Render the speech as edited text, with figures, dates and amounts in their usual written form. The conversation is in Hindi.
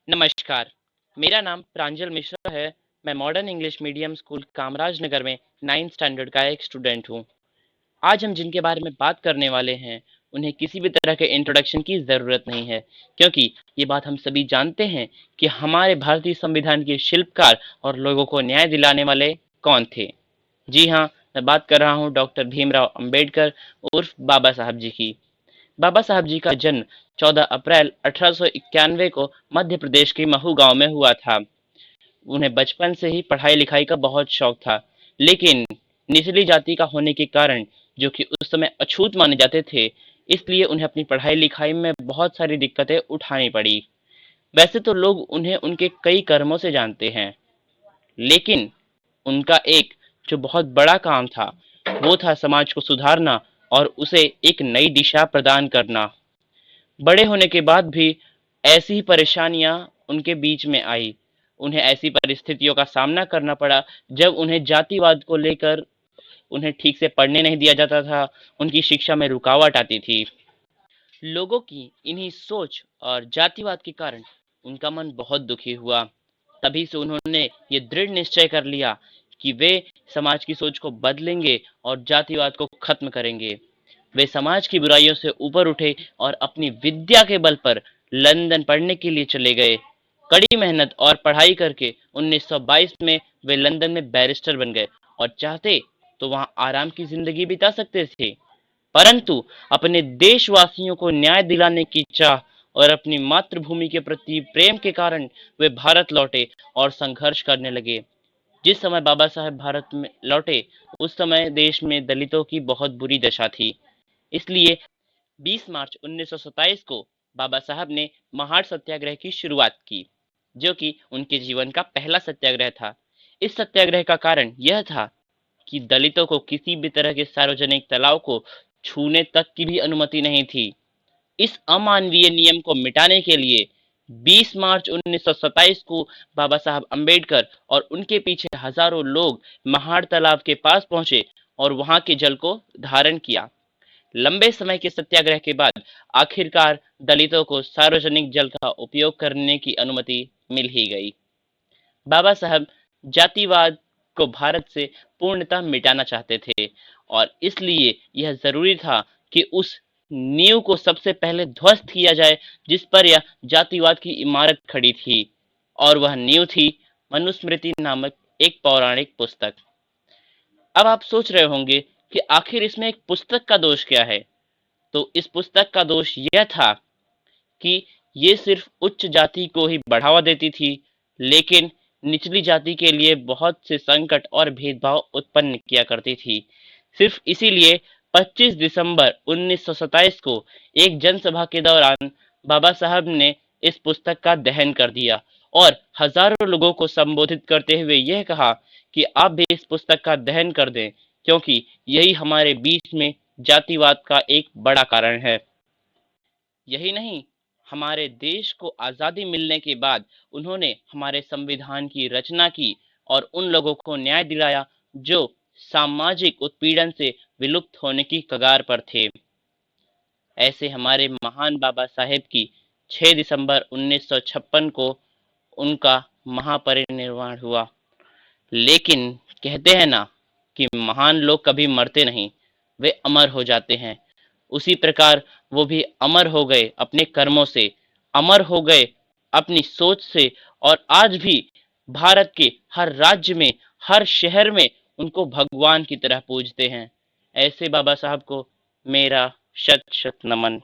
नमस्कार, मेरा नाम प्रांजल मिश्रा है। मैं modern English medium school Kamraj Nagar में 9th स्टैंडर्ड का एक स्टूडेंट हूँ। आज हम जिनके बारे में बात करने वाले हैं, उन्हें किसी भी तरह के इंट्रोडक्शन की ज़रूरत नहीं है, क्योंकि ये बात हम सभी जानते हैं कि हमारे भारतीय संविधान के शिल्पकार और लोगों को न्याय दिलाने वाले कौन थे। जी हाँ, मैं बात कर रहा हूँ डॉक्टर भीमराव अंबेडकर उर्फ बाबा साहब जी की। बाबा साहब जी का जन्म 14 अप्रैल 1891 को मध्य प्रदेश के महू गांव में हुआ था। उन्हें बचपन से ही पढ़ाई लिखाई का बहुत शौक था, लेकिन निचली जाति का होने के कारण, जो कि उस समय अछूत माने जाते थे, इसलिए उन्हें अपनी पढ़ाई लिखाई में बहुत सारी दिक्कतें उठानी पड़ी। वैसे तो लोग उन्हें उनके कई कर्मों से जानते हैं, लेकिन उनका एक जो बहुत बड़ा काम था, वो था समाज को सुधारना और उसे एक नई दिशा प्रदान करना। बड़े होने के बाद भी ऐसी ही परेशानियां उनके बीच में आई। उन्हें ऐसी परिस्थितियों का सामना करना पड़ा जब उन्हें जातिवाद को लेकर उन्हें ठीक से पढ़ने नहीं दिया जाता था, उनकी शिक्षा में रुकावट आती थी। लोगों की इन्हीं सोच और जातिवाद के कारण उनका मन बहुत दुखी हुआ। तभी से उन्होंने ये दृढ़ निश्चय कर लिया कि वे समाज की सोच को बदलेंगे और जातिवाद को खत्म करेंगे। वे समाज की बुराइयों से ऊपर उठे और अपनी विद्या के बल पर लंदन पढ़ने के लिए चले गए। कड़ी मेहनत और पढ़ाई करके 1922 में वे लंदन में बैरिस्टर बन गए और चाहते तो वहां आराम की जिंदगी बिता सकते थे, परंतु अपने देशवासियों को न्याय दिलाने की चाह और अपनी मातृभूमि के प्रति प्रेम के कारण वे भारत लौटे और संघर्ष करने लगे। जिस समय बाबा साहेब भारत में लौटे, उस समय देश में दलितों की बहुत बुरी दशा थी। इसलिए 20 मार्च 1927 को बाबा साहब ने महाड़ सत्याग्रह की शुरुआत की, जो कि उनके जीवन का पहला सत्याग्रह था। इस सत्याग्रह का कारण यह था कि दलितों को किसी भी तरह के सार्वजनिक तालाब को छूने तक की भी अनुमति नहीं थी। इस अमानवीय नियम को मिटाने के लिए 20 मार्च 1927 को बाबा साहब अंबेडकर और उनके पीछे हजारों लोग महाड़ तालाब के पास पहुंचे और वहां के जल को धारण किया। लंबे समय के सत्याग्रह के बाद आखिरकार दलितों को सार्वजनिक जल का उपयोग करने की अनुमति मिल ही गई। बाबा साहब जातिवाद को भारत से पूर्णतः मिटाना चाहते थे और इसलिए यह जरूरी था कि उस नींव को सबसे पहले ध्वस्त किया जाए जिस पर यह जातिवाद की इमारत खड़ी थी, और वह नींव थी मनुस्मृति नामक एक पौराणिक पुस्तक। अब आप सोच रहे होंगे कि आखिर इसमें एक पुस्तक का दोष क्या है। तो इस पुस्तक का दोष यह था कि ये सिर्फ उच्च जाति को ही बढ़ावा देती थी, लेकिन निचली जाति के लिए बहुत से संकट और भेदभाव उत्पन्न किया करती थी। सिर्फ इसीलिए 25 दिसंबर 1927 को एक जनसभा के दौरान बाबा साहब ने इस पुस्तक का दहन कर दिया और हजारों लोगों को संबोधित करते हुए यह कहा कि आप भी इस पुस्तक का दहन कर दें, क्योंकि यही हमारे बीच में जातिवाद का एक बड़ा कारण है। यही नहीं, हमारे देश को आज़ादी मिलने के बाद उन्होंने हमारे संविधान की रचना की और उन लोगों को न्याय दिलाया जो सामाजिक उत्पीड़न से विलुप्त होने की कगार पर थे। ऐसे हमारे महान बाबा साहेब की 6 दिसंबर 1956 को उनका महापरिनिर्वाण हुआ। लेकिन कहते हैं ना कि महान लोग कभी मरते नहीं, वे अमर हो जाते हैं। उसी प्रकार वो भी अमर हो गए अपने कर्मों से, अमर हो गए अपनी सोच से, और आज भी भारत के हर राज्य में, हर शहर में उनको भगवान की तरह पूजते हैं। ऐसे बाबा साहब को मेरा शत शत नमन।